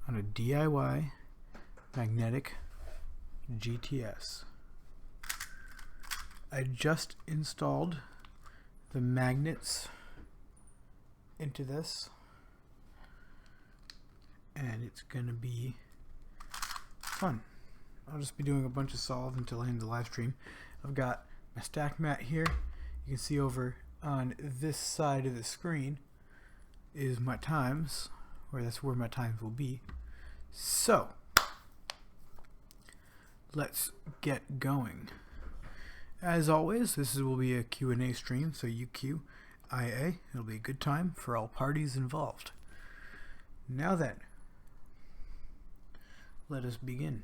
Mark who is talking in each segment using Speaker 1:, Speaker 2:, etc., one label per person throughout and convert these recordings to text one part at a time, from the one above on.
Speaker 1: on a DIY magnetic GTS. I just installed the magnets into this, and it's gonna be fun. I'll just be doing a bunch of solve until I end the live stream. I've got my stack mat here. You can see over on this side of the screen is my times, or that's where my times will be. So let's get going. As always, this will be a Q&A stream, so UQIA. It'll be a good time for all parties involved. Now then, let us begin.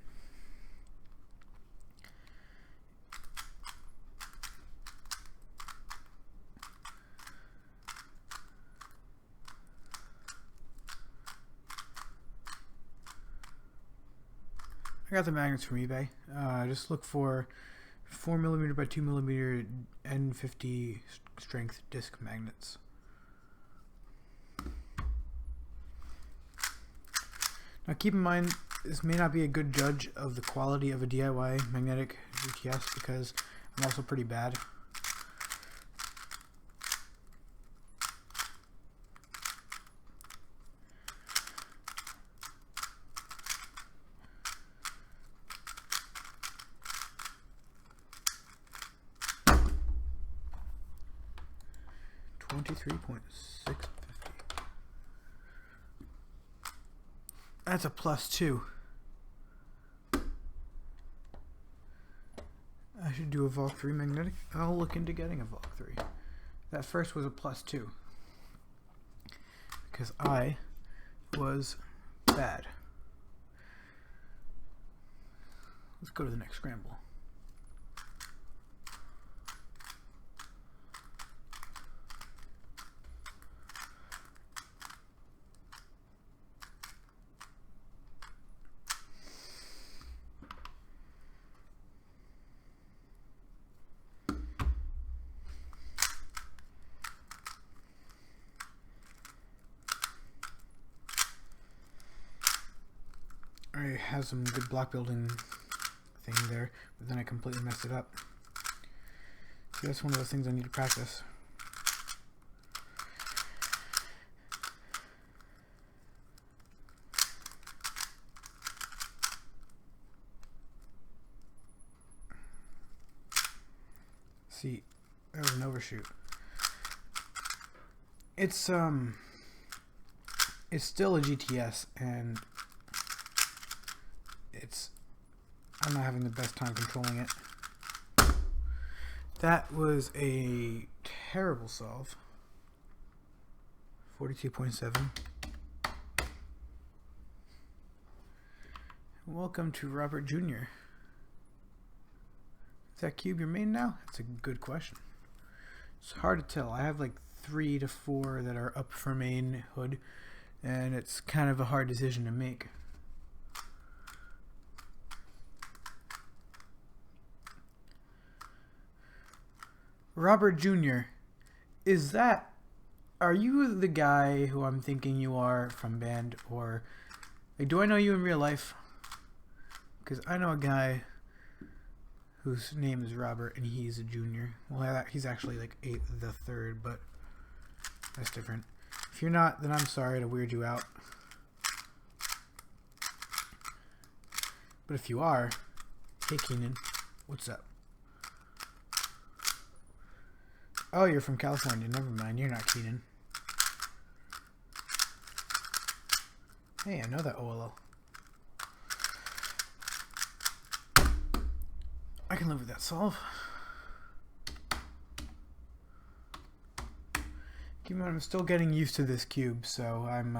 Speaker 1: I got the magnets from eBay. Just look for 4mm by 2mm N50 strength disc magnets. Now keep in mind, this may not be a good judge of the quality of a DIY magnetic GTS because I'm also pretty bad. $23.650. That's a +2. I should do a Vol 3 magnetic. I'll look into getting a Vol 3. That first was a +2 because I was bad. Let's go to the next scramble. I had some good block building thing there, but then I completely messed it up. See, that's one of those things I need to practice. See, that was an overshoot. It's still a GTS, and I'm not having the best time controlling it. That was a terrible solve. 42.7. Welcome to Robert Jr. Is that cube your main now? That's a good question. It's hard to tell. I have like 3 to 4 that are up for main hood, and it's kind of a hard decision to make. Robert Jr., are you the guy who I'm thinking you are from band, or like, do I know you in real life? Because I know a guy whose name is Robert and he's a junior. Well, he's actually like the third, but that's different. If you're not, then I'm sorry to weird you out. But if you are, hey Keenan, what's up? Oh, you're from California. Never mind. You're not Keenan. Hey, I know that OLL. I can live with that solve. Keep in mind, I'm still getting used to this cube, so I'm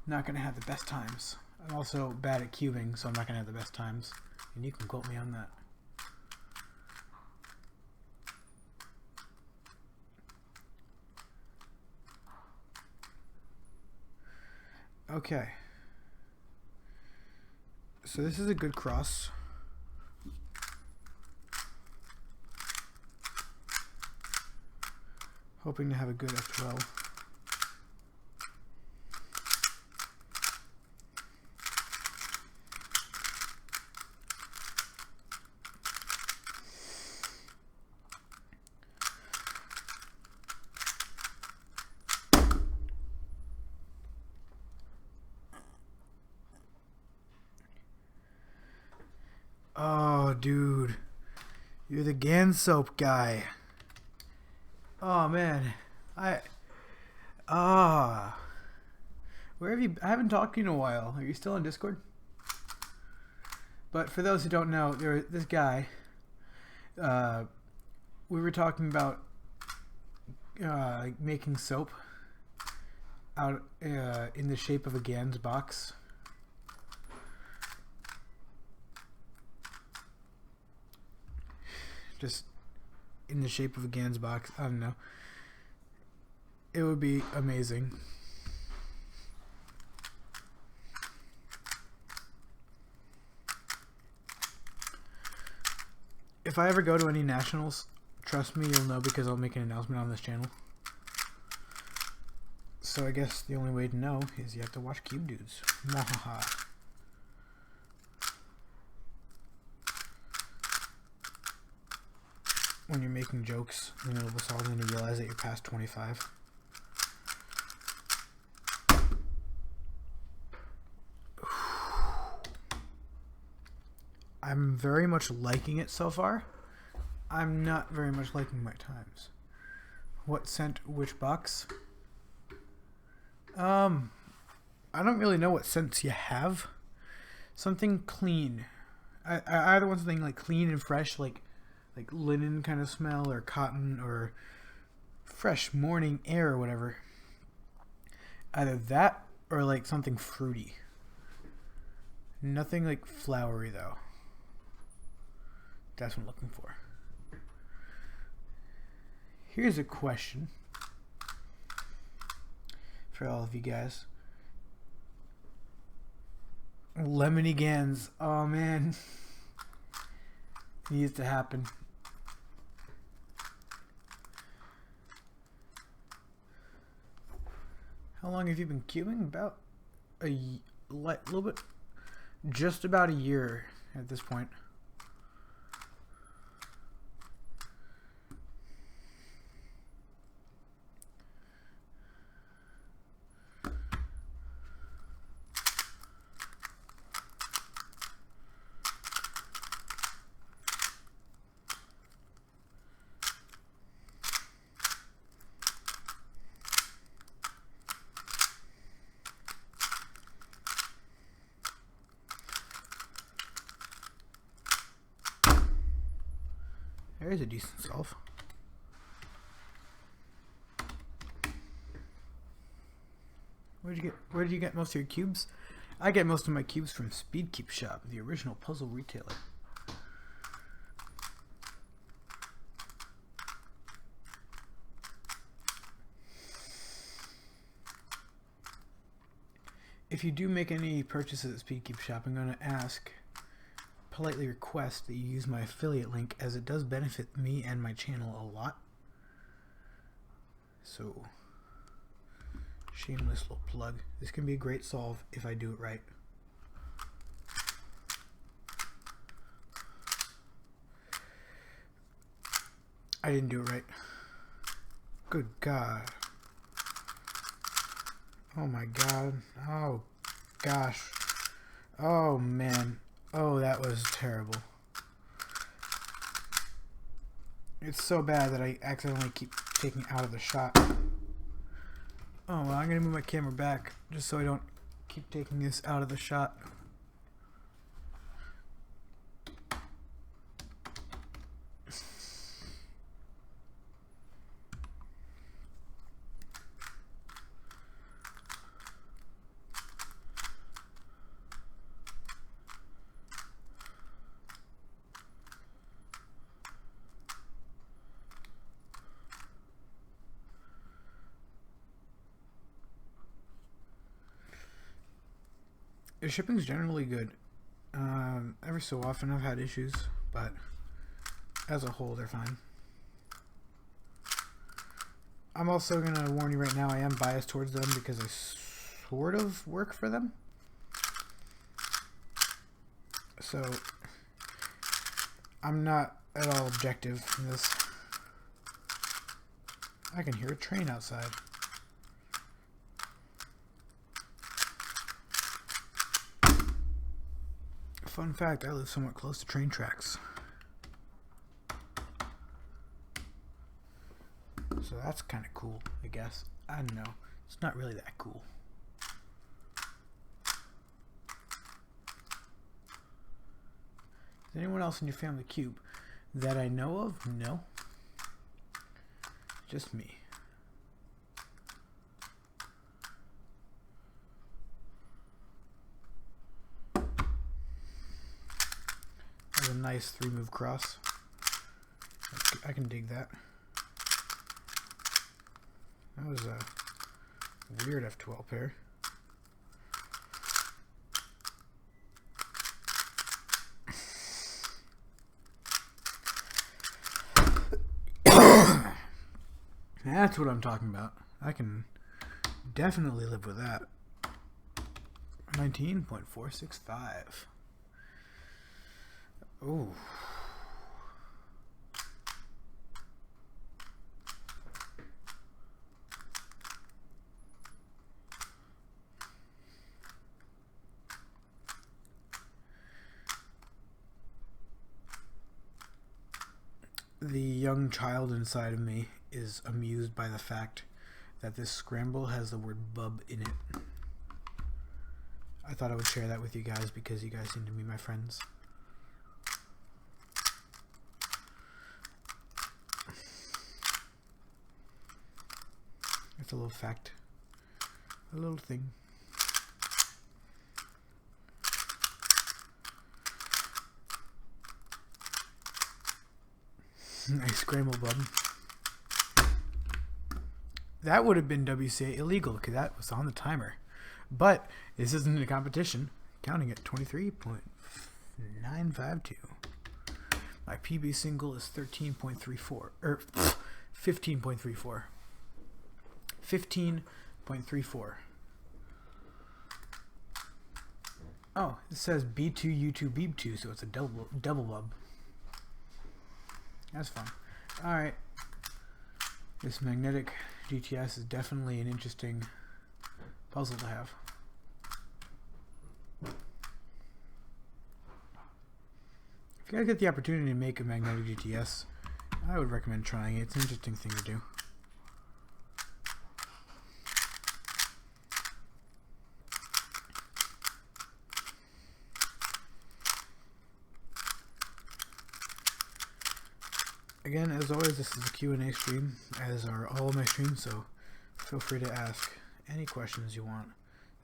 Speaker 1: not going to have the best times. I'm also bad at cubing, so I'm not going to have the best times. And you can quote me on that. Okay, so this is a good cross. Hoping to have a good F12. dude. You're the Gans soap guy. Oh, man. Where have you... I haven't talked to you in a while. Are you still on Discord? But for those who don't know, this guy... we were talking about making soap out in the shape of a Gans box. Just in the shape of a Gans box. I don't know. It would be amazing. If I ever go to any nationals, trust me, you'll know because I'll make an announcement on this channel. So I guess the only way to know is you have to watch Cube Dudes. Mwahaha. When you're making jokes in the middle of a song and you realize that you're past 25. I'm very much liking it so far. I'm not very much liking my times. What scent, which box? I don't really know what scents you have. Something clean. I either want something like clean and fresh, like linen kind of smell, or cotton, or fresh morning air, or whatever. Either that or like something fruity. Nothing like flowery though. That's what I'm looking for. Here's a question for all of you guys. Lemony Gans. Oh man. It needs to happen. How long have you been cubing? About a little bit, just about a year at this point. There's a decent solve. Where did you get most of your cubes? I get most of my cubes from Speed Cube Shop, the original puzzle retailer. If you do make any purchases at Speed Cube Shop, I'm going to politely request that you use my affiliate link, as it does benefit me and my channel a lot. So, shameless little plug. This can be a great solve if I do it right. I didn't do it right. Good God. Oh my God. Oh gosh. Oh man. Oh, that was terrible. It's so bad that I accidentally keep taking it out of the shot. Oh, well, I'm going to move my camera back just so I don't keep taking this out of the shot. The shipping's generally good. Every so often I've had issues, but as a whole they're fine. I'm also going to warn you right now, I am biased towards them because I sort of work for them. So I'm not at all objective in this. I can hear a train outside. Fun fact, I live somewhat close to train tracks. So that's kind of cool, I guess. I don't know. It's not really that cool. Is anyone else in your family cube that I know of? No. Just me. That's a nice 3-move cross. I can dig that. That was a weird F12 pair. That's what I'm talking about. I can definitely live with that. 19.465. Ooh. The young child inside of me is amused by the fact that this scramble has the word bub in it. I thought I would share that with you guys because you guys seem to be my friends. It's a little fact. A little thing. Nice scramble bub. That would have been WCA illegal because that was on the timer. But this isn't a competition. Counting at 23.952. My PB single is 13.34. Or 15.34. 15.34. Oh, it says B2 U2 Beeb2, so it's a double bub. That's fun. Alright. This magnetic GTS is definitely an interesting puzzle to have. If you guys get the opportunity to make a magnetic GTS, I would recommend trying it. It's an interesting thing to do. Again, as always, this is a Q&A stream, as are all of my streams, so feel free to ask any questions you want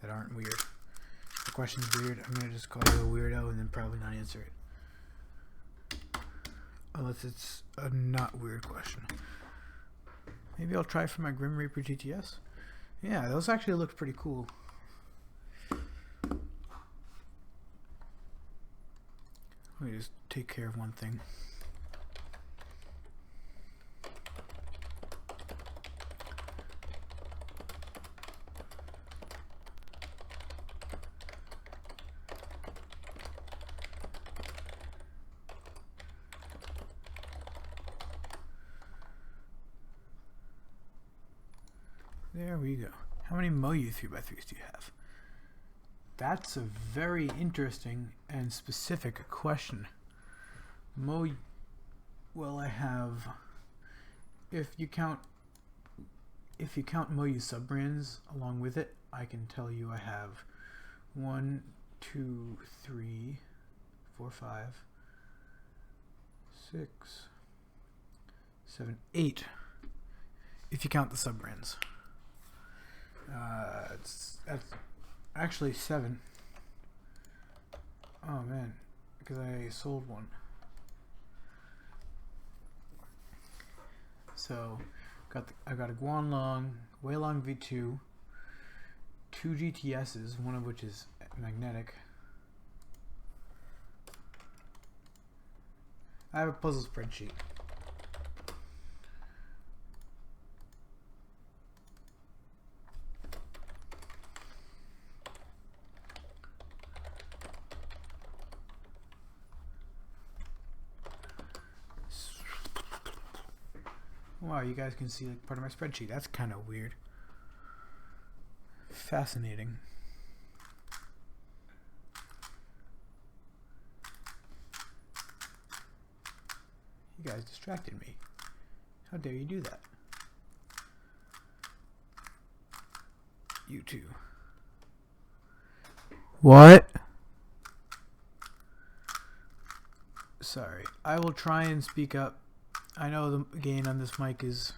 Speaker 1: that aren't weird. If the question's weird, I'm going to just call you a weirdo and then probably not answer it. Unless it's a not weird question. Maybe I'll try for my Grim Reaper GTS. Yeah, those actually look pretty cool. Let me just take care of one thing. There we go. How many Moyu 3x3s do you have? That's a very interesting and specific question. Well, I have, if you count Moyu sub-brands along with it, I can tell you I have 1, 2, 3, 4, 5, 6, 7, 8. If you count the sub-brands. That's actually 7. Oh man, because I sold one. So I got a Guanlong, Weilong V2, 2 GTSs, one of which is magnetic. I have a puzzle spreadsheet. Wow, you guys can see like part of my spreadsheet. That's kind of weird. Fascinating. You guys distracted me. How dare you do that? You two. What? Sorry. I will try and speak up. I know the gain on this mic is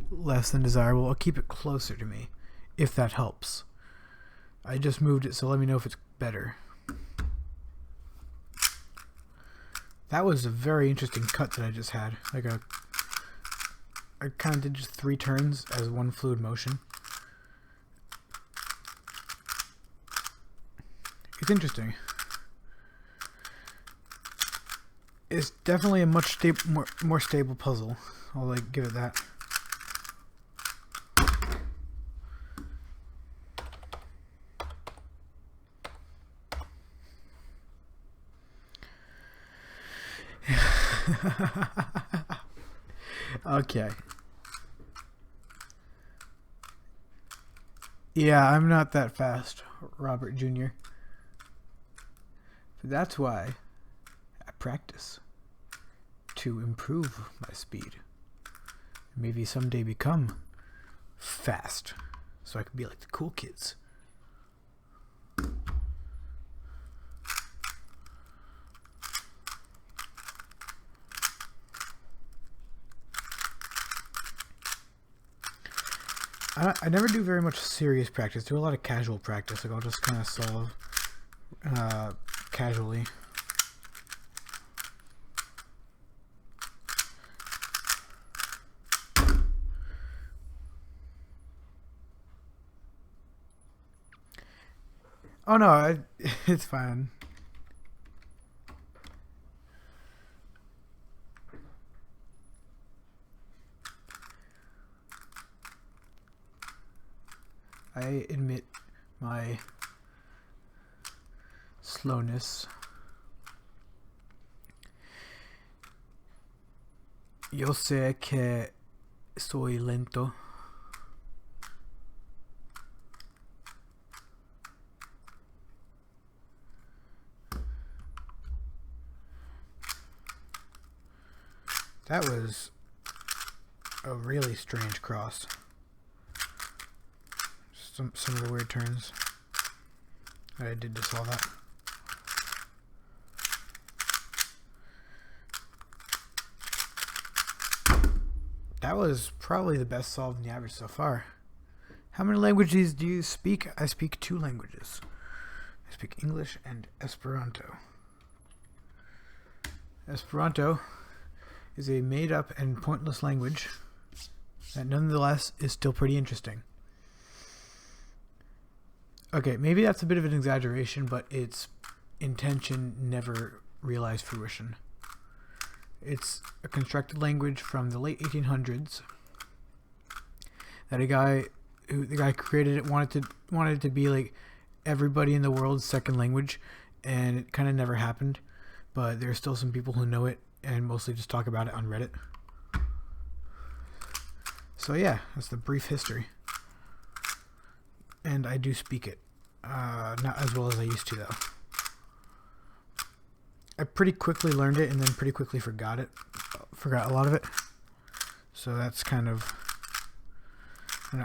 Speaker 1: less than desirable. I'll keep it closer to me, if that helps. I just moved it, so let me know if it's better. That was a very interesting cut that I just had. I kind of did just 3 turns as one fluid motion. It's interesting. It's definitely a much more stable puzzle. I'll give it that. Okay. Yeah, I'm not that fast, Robert Jr. But that's why I practice to improve my speed. Maybe someday become fast so I can be like the cool kids. I never do very much serious practice. Do a lot of casual practice. Like I'll just kind of solve casually. Oh no, it's fine. I admit my slowness. Yo sé que soy lento. That was a really strange cross. Some of the weird turns. I did just solve that. That was probably the best solve in the average so far. How many languages do you speak? I speak 2 languages. I speak English and Esperanto. Esperanto is a made-up and pointless language that nonetheless is still pretty interesting. Okay, maybe that's a bit of an exaggeration, but its intention never realized fruition. It's a constructed language from the late 1800s that the guy who created it wanted it to be like everybody in the world's second language, and it kind of never happened. But there's still some people who know it and mostly just talk about it on Reddit. So yeah, that's the brief history. And I do speak it. Not as well as I used to, though. I pretty quickly learned it and then pretty quickly forgot it. Forgot a lot of it. So that's kind of...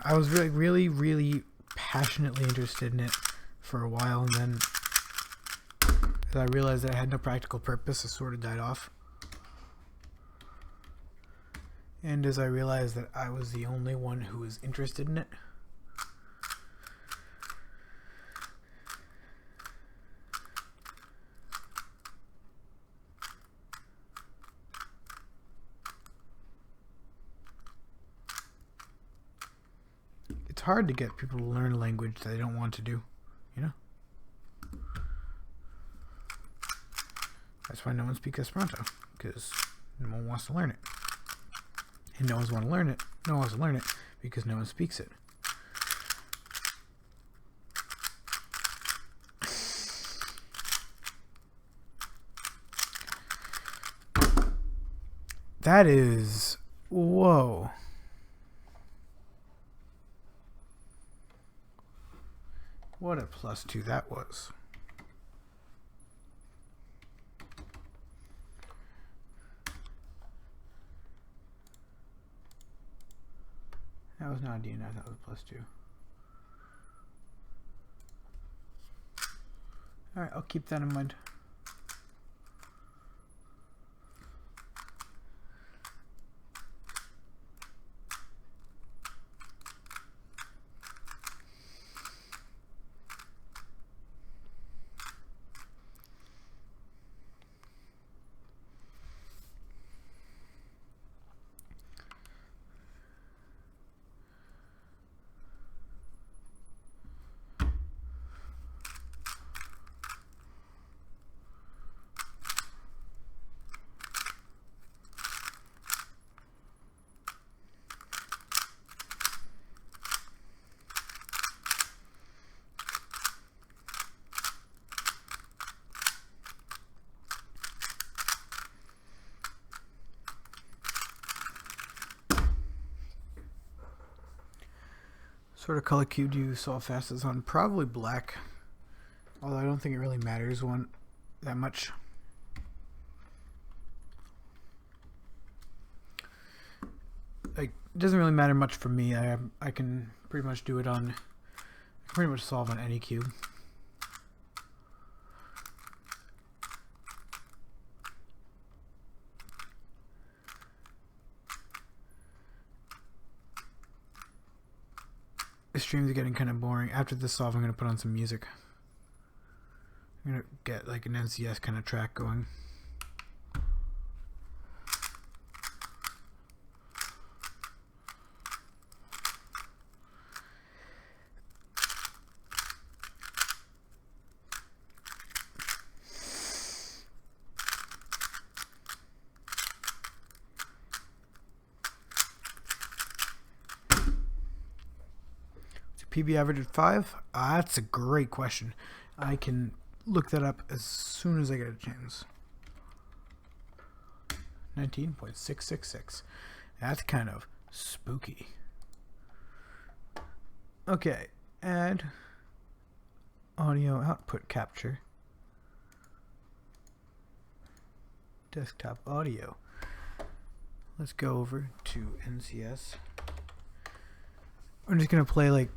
Speaker 1: I was really passionately interested in it for a while, and then as I realized that I had no practical purpose, it sort of died off. And as I realized that I was the only one who was interested in it, it's hard to get people to learn a language that they don't want to do, you know? That's why no one speaks Esperanto, because no one wants to learn it. And no one wants to learn it. No one wants to learn it because no one speaks it. That is... Whoa. What a +2 that was. That was not a D9, that was +2. Alright, I'll keep that in mind. Sort of color cue do you solve fastest on? Probably black. Although I don't think it really matters that much. Like, it doesn't really matter much for me. I can pretty much do it on. I can pretty much solve on any cube. The streams are getting kind of boring. After this solve, I'm going to put on some music. I'm going to get like an NCS kind of track going. PB average at 5? That's a great question. I can look that up as soon as I get a chance. 19.666. That's kind of spooky. Okay, add audio output capture. Desktop audio. Let's go over to NCS. I'm just gonna play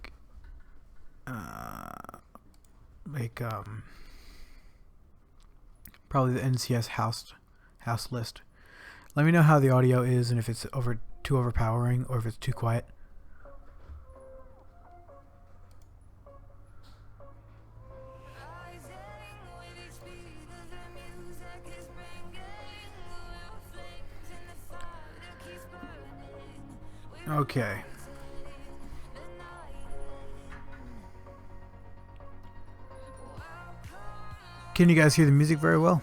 Speaker 1: probably the NCS house list. Let me know how the audio is and if it's too overpowering or if it's too quiet. Okay. Can you guys hear the music very well?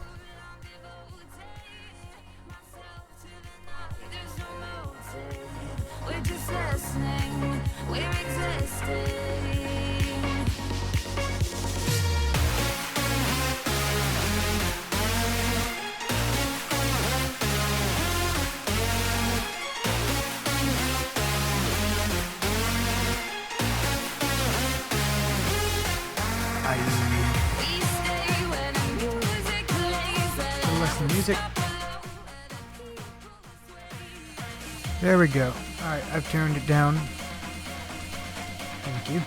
Speaker 1: Music. There we go. Alright, I've turned it down. Thank you.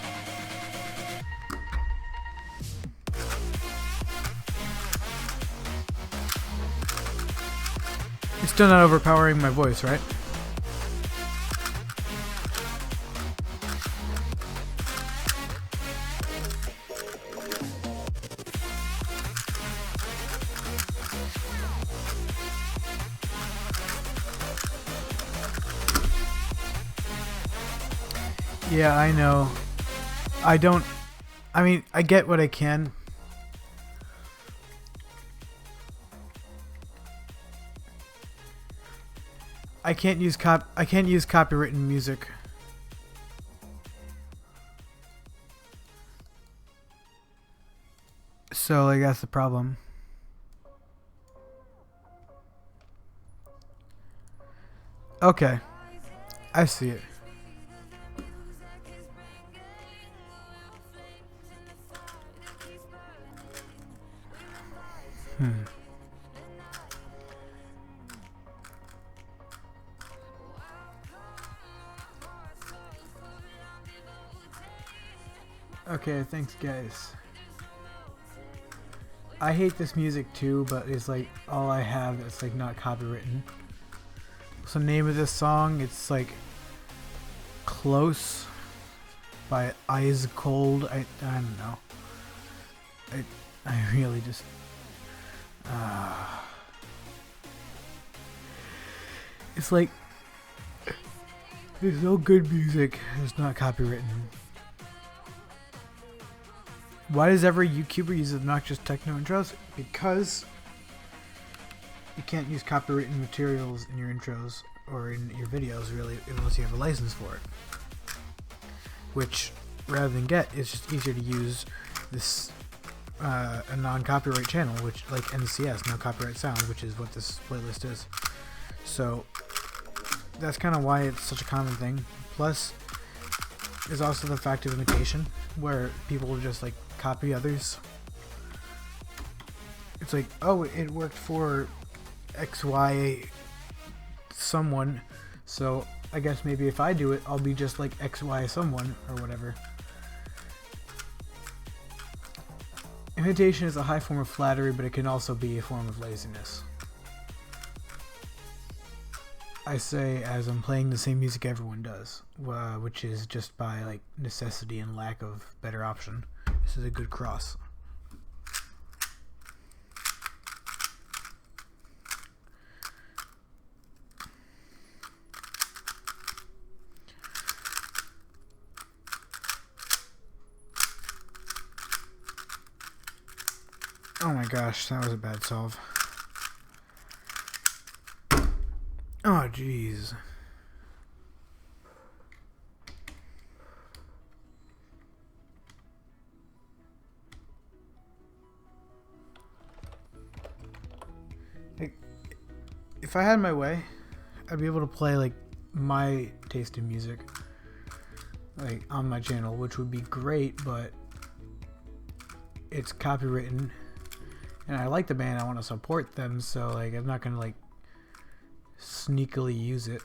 Speaker 1: It's still not overpowering my voice, right? Yeah, I know. I mean, I get what I can. I can't use copywritten music. So, like, that's the problem. Okay. I see it. Okay, thanks guys. I hate this music too, but it's like all I have that's like not copywritten. What's the name of this song? It's like Close by Eyes Cold. I don't know. I really just it's like there's no good music that's not copywritten. Why does every YouTuber use obnoxious techno intros? Because you can't use copywritten materials in your intros or in your videos really unless you have a license for it. Which, rather than get, it's just easier to use this a non-copyright channel, which like NCS, no copyright sound, which is what this playlist is. So that's kind of why it's such a common thing. Plus, there's also the fact of imitation, where people will just like copy others. It's like, oh, it worked for XY someone, so I guess maybe if I do it, I'll be just like XY someone or whatever. Imitation is a high form of flattery, but it can also be a form of laziness. I say as I'm playing the same music everyone does, which is just by like necessity and lack of better option. This is a good cross. Oh my gosh, that was a bad solve. Oh jeez. Like, if I had my way, I'd be able to play like my taste in music like on my channel, which would be great, but it's copywritten and I like the band, I want to support them, so like I'm not gonna like sneakily use it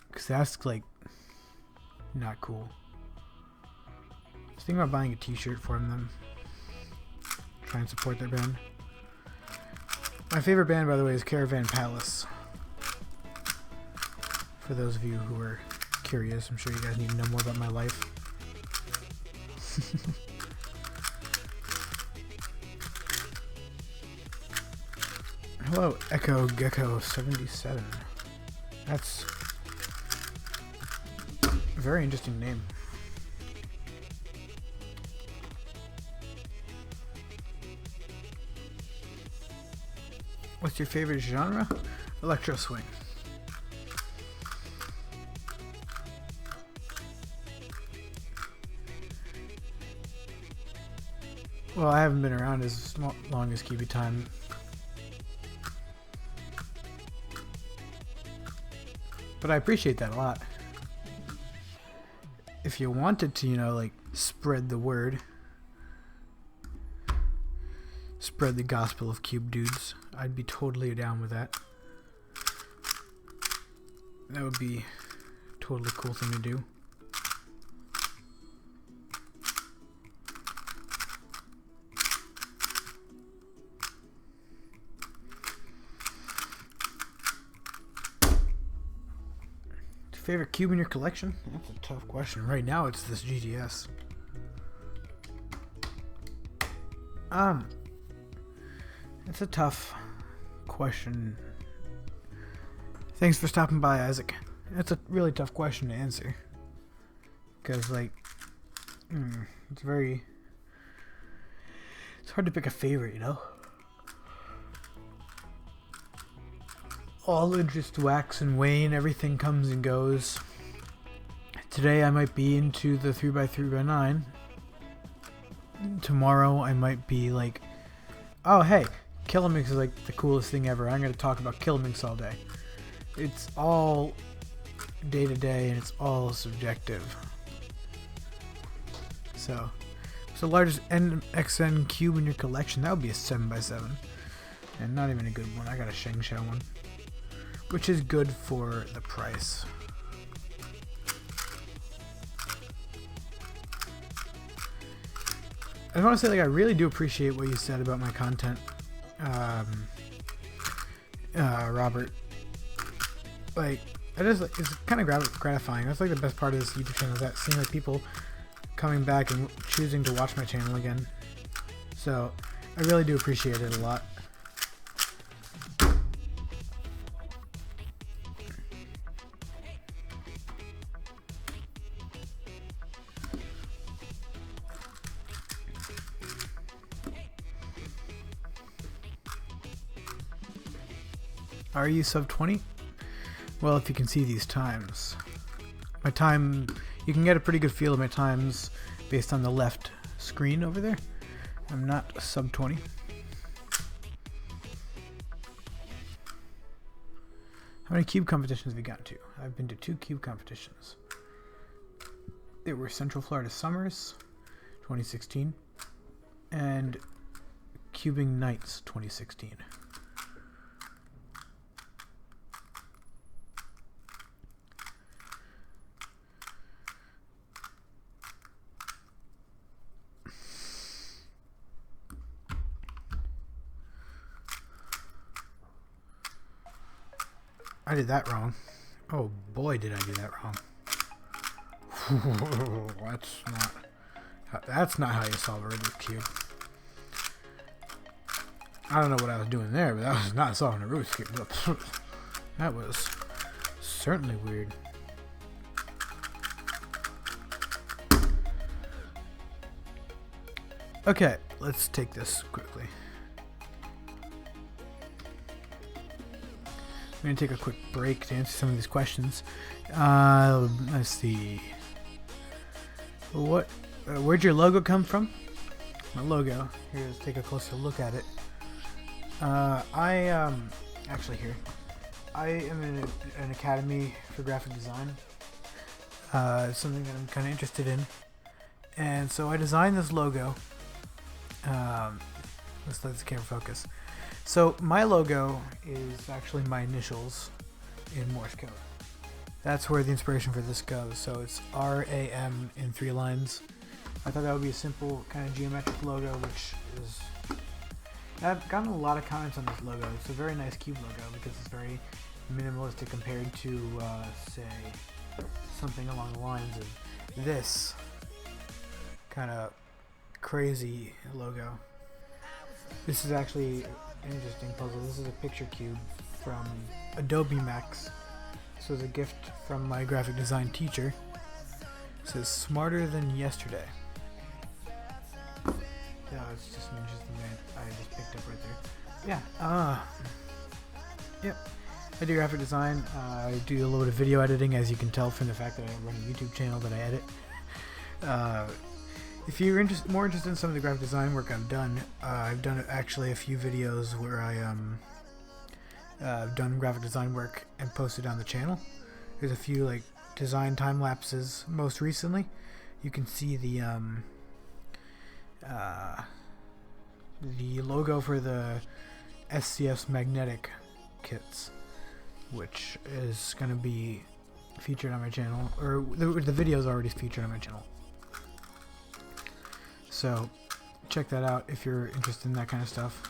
Speaker 1: because that's like not cool. Just think about buying a t-shirt from them, try and support their band. My favorite band, by the way, is Caravan Palace. For those of you who are curious, I'm sure you guys need to know more about my life. Hello, Echo Gecko 77. That's a very interesting name. What's your favorite genre? Electro swing. Well, I haven't been around as long as Kibi Time. But I appreciate that a lot. If you wanted to, you know, like spread the word, spread the gospel of Cube Dudes, I'd be totally down with that. That would be a totally cool thing to do. Favorite cube in your collection? That's a tough question. Right now it's this GTS. It's a tough question. Thanks for stopping by, Isaac. That's a really tough question to answer. Because like it's hard to pick a favorite, you know? All interests wax and wane, everything comes and goes. Today I might be into the 3x3x9. Tomorrow I might be like, oh hey, Killamix is like the coolest thing ever. I'm going to talk about Killamix all day. It's all day to day and it's all subjective. So, what's the largest NXN cube in your collection? That would be a 7x7. And not even a good one. I got a Sheng Shao one, which is good for the price. I want to say, like, I really do appreciate what you said about my content, Robert. Like, it's kind of gratifying. That's like the best part of this YouTube channel, is that seeing like people coming back and choosing to watch my channel again. So I really do appreciate it a lot. Are you sub 20? Well, if you can see these times. My time, you can get a pretty good feel of my times based on the left screen over there. I'm not sub 20. How many cube competitions have you gotten to? I've been to 2 cube competitions. They were Central Florida Summers 2016 and Cubing Nights 2016. I did that wrong. Oh boy, did I do that wrong. That's not how you solve a Rubik's Cube. I don't know what I was doing there, but that was not solving a Rubik's Cube. That was certainly weird. Okay, let's take this quickly. I'm going to take a quick break to answer some of these questions. Let's see. Where'd your logo come from? My logo. Here, let's take a closer look at it. Actually here. I am in an academy for graphic design. It's something that I'm kind of interested in. And so I designed this logo. Let's let the camera focus. So my logo is actually my initials in Morse code. That's where the inspiration for this goes. So it's RAM in 3 lines. I thought that would be a simple kind of geometric logo, which is... I've gotten a lot of comments on this logo. It's a very nice cube logo because it's very minimalistic compared to, say, something along the lines of this kind of crazy logo. This is actually an interesting puzzle. This is a picture cube from Adobe Max. This was a gift from my graphic design teacher. It says smarter than yesterday. Yeah, it's just an interesting thing I just picked up right there. Yeah, yep. I do graphic design. I do a little bit of video editing, as you can tell from the fact that I run a YouTube channel that I edit. If you're more interested in some of the graphic design work I've done actually a few videos where I've done graphic design work and posted on the channel. There's a few like design time lapses. Most recently, you can see the logo for the SCS magnetic kits, which is going to be featured on my channel, or the video is already featured on my channel. So check that out if you're interested in that kind of stuff.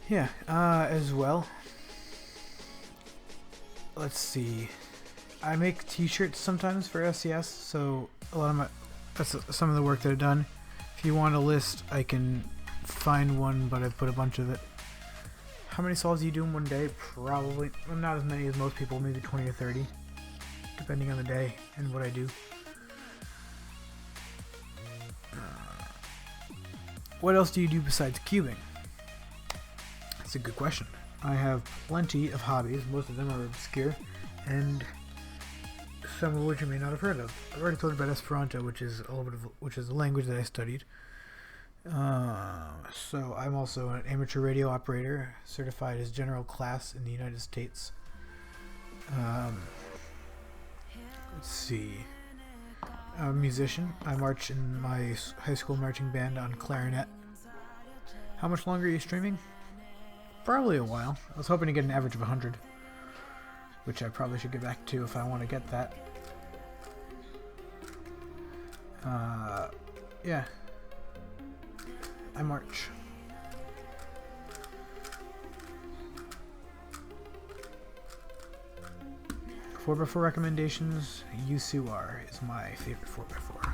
Speaker 1: Yeah, as well, let's see. I make t-shirts sometimes for SCS, so that's some of the work that I've done. If you want a list, I can find one, but I put a bunch of it. How many solves do you do in one day? Probably not as many as most people, maybe 20 or 30. Depending on the day and what I do. What else do you do besides cubing? That's a good question. I have plenty of hobbies. Most of them are obscure, and some of which you may not have heard of. I've already told you about Esperanto, which is a language that I studied. So I'm also an amateur radio operator, certified as general class in the United States. Let's see. I'm a musician. I march in my high school marching band on clarinet. How much longer are you streaming? Probably a while. I was hoping to get an average of 100, which I probably should get back to if I want to get that. Yeah. I march. 4x4 recommendations. Yusuar is my favorite 4x4.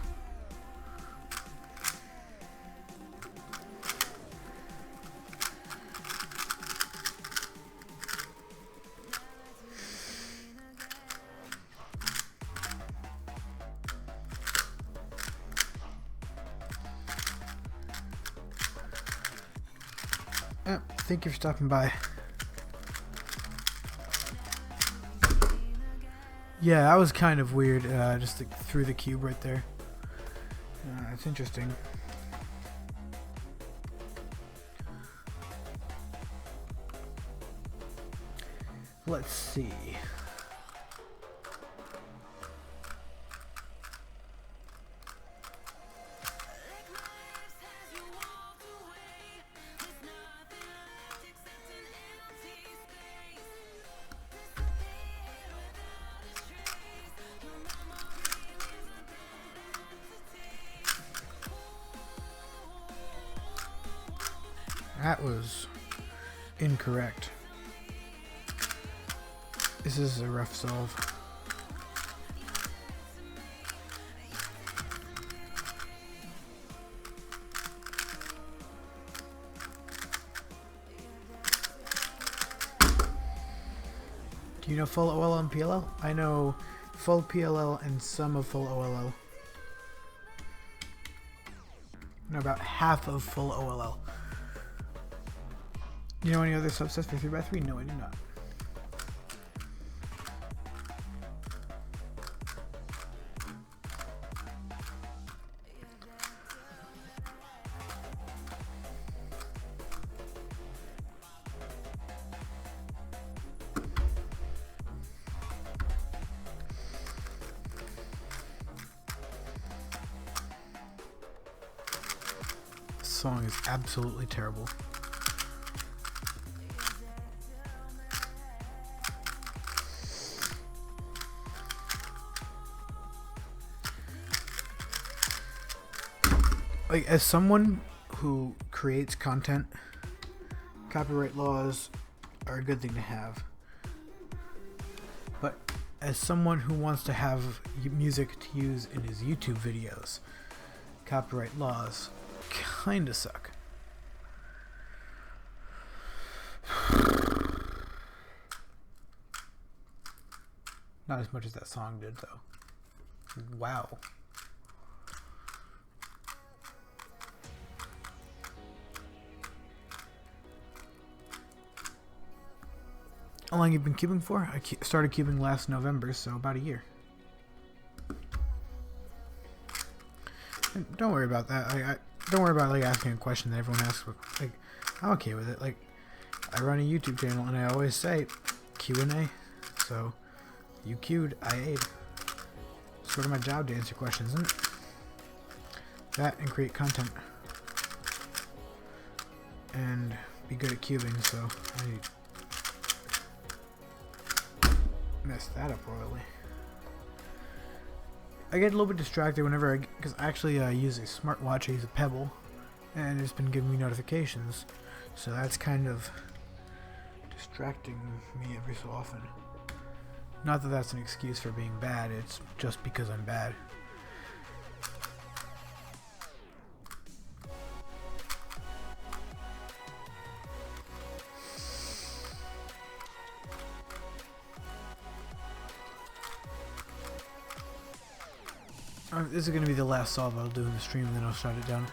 Speaker 1: Thank you for stopping by. Yeah, that was kind of weird. Just threw the cube right there. It's interesting. Let's see. That was incorrect. This is a rough solve. Do you know full OLL and PLL? I know full PLL and some of full OLL. I know about half of full OLL. You know any other subsets for 3x3? No, I do not. This song is absolutely terrible. Like, as someone who creates content, copyright laws are a good thing to have. But as someone who wants to have music to use in his YouTube videos, copyright laws kinda suck. Not as much as that song did, though. Wow. How long have you been cubing for? I started cubing last November, so about a year. And don't worry about that. Don't worry about like asking a question that everyone asks. Like, I'm okay with it. Like, I run a YouTube channel, and I always say Q&A. So, you queued, I ate. Sort of my job to answer questions, isn't it? That and create content, and be good at cubing. So I messed that up royally. I get a little bit distracted whenever because actually I use a smartwatch. I use a Pebble, and it's been giving me notifications, so that's kind of distracting me every so often. Not that that's an excuse for being bad, it's just because I'm bad. This is going to be the last solve I'll do in the stream, and then I'll shut it down.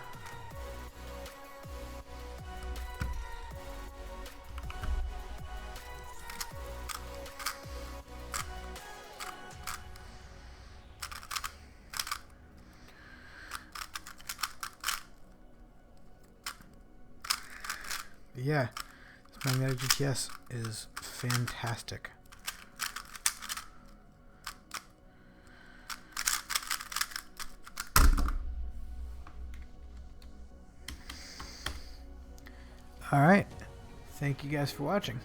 Speaker 1: But yeah, this magnetic GTS is fantastic. Alright, thank you guys for watching.